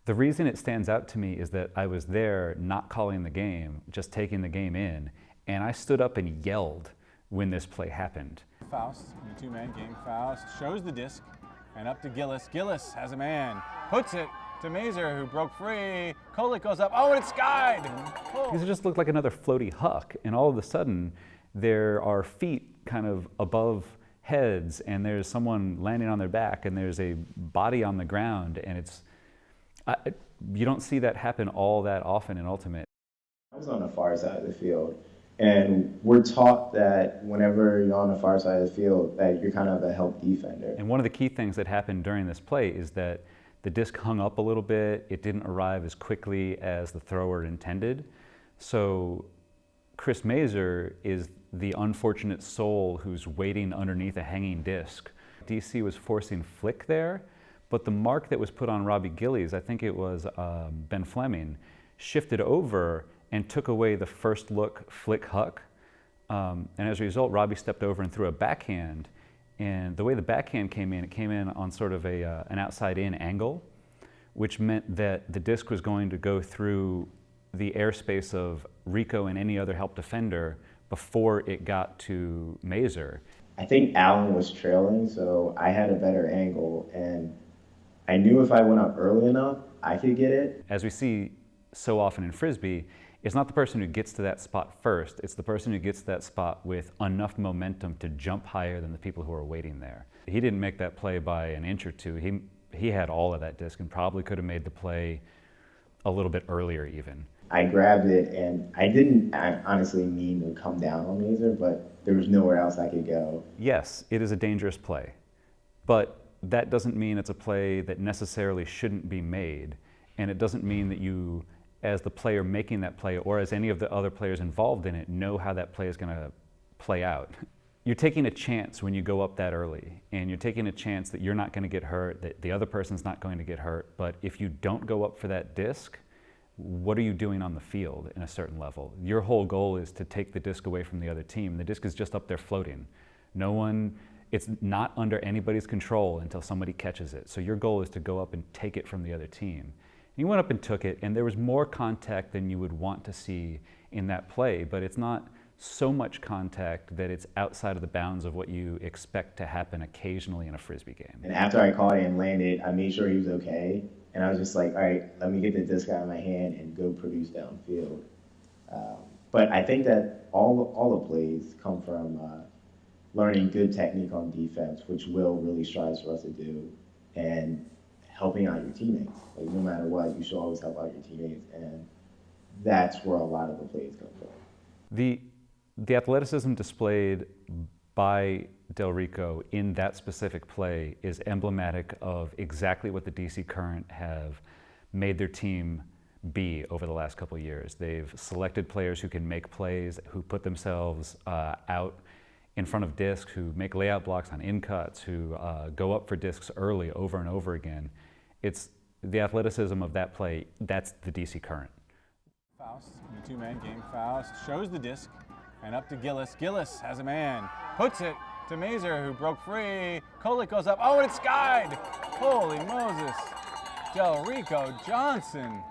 The reason it stands out to me is that I was there not calling the game, just taking the game in, and I stood up and yelled when this play happened. Faust in the two-man game. Faust shows the disc and up to Gillis. Gillis has a man, puts it to Mazer, who broke free. Kolek goes up, oh, and it's skied! Because it just looked like another floaty huck, and all of a sudden there are feet kind of above heads, and there's someone landing on their back, and there's a body on the ground, and it's you don't see that happen all that often in Ultimate. I was on the far side of the field, and we're taught that whenever you're on the far side of the field, that you're kind of a help defender. And one of the key things that happened during this play is that the disc hung up a little bit. It didn't arrive as quickly as the thrower intended. So Chris Mazer is the unfortunate soul who's waiting underneath a hanging disc. DC was forcing flick there, but the mark that was put on Robbie Gillies, I think it was Ben Fleming, shifted over and took away the first look flick huck. And as a result, Robbie stepped over and threw a backhand. And the way the backhand came in, it came in on sort of an outside-in angle, which meant that the disc was going to go through the airspace of Rico and any other help defender before it got to Mazer. I think Allen was trailing, so I had a better angle, and I knew if I went up early enough, I could get it. As we see so often in Frisbee, it's not the person who gets to that spot first, it's the person who gets to that spot with enough momentum to jump higher than the people who are waiting there. He didn't make that play by an inch or two. He had all of that disc and probably could have made the play a little bit earlier even. I grabbed it, and I honestly mean to come down on Mazer, but there was nowhere else I could go. Yes, it is a dangerous play, but that doesn't mean it's a play that necessarily shouldn't be made, and it doesn't mean that you, as the player making that play, or as any of the other players involved in it, know how that play is going to play out. You're taking a chance when you go up that early, and you're taking a chance that you're not going to get hurt, that the other person's not going to get hurt, but if you don't go up for that disc, what are you doing on the field in a certain level? Your whole goal is to take the disc away from the other team. The disc is just up there floating. It's not under anybody's control until somebody catches it. So your goal is to go up and take it from the other team. You went up and took it, and there was more contact than you would want to see in that play, but it's not so much contact that it's outside of the bounds of what you expect to happen occasionally in a Frisbee game. And after I caught it and landed, I made sure he was okay. And I was just like, all right, let me get the disc out of my hand and go produce downfield. But I think that all the plays come from learning good technique on defense, which Will really strives for us to do, and helping out your teammates. Like, no matter what, you should always help out your teammates, and that's where a lot of the plays come from. The athleticism displayed by Delrico in that specific play is emblematic of exactly what the DC Current have made their team be over the last couple of years. They've selected players who can make plays, who put themselves out in front of discs, who make layout blocks on in-cuts, who go up for discs early over and over again. It's the athleticism of that play, that's the DC Current. Faust in the two-man game. Faust shows the disc and up to Gillis. Gillis has a man, puts it to Mazer, who broke free. Kolek goes up, oh, and it's skied! Holy Moses! Delrico Johnson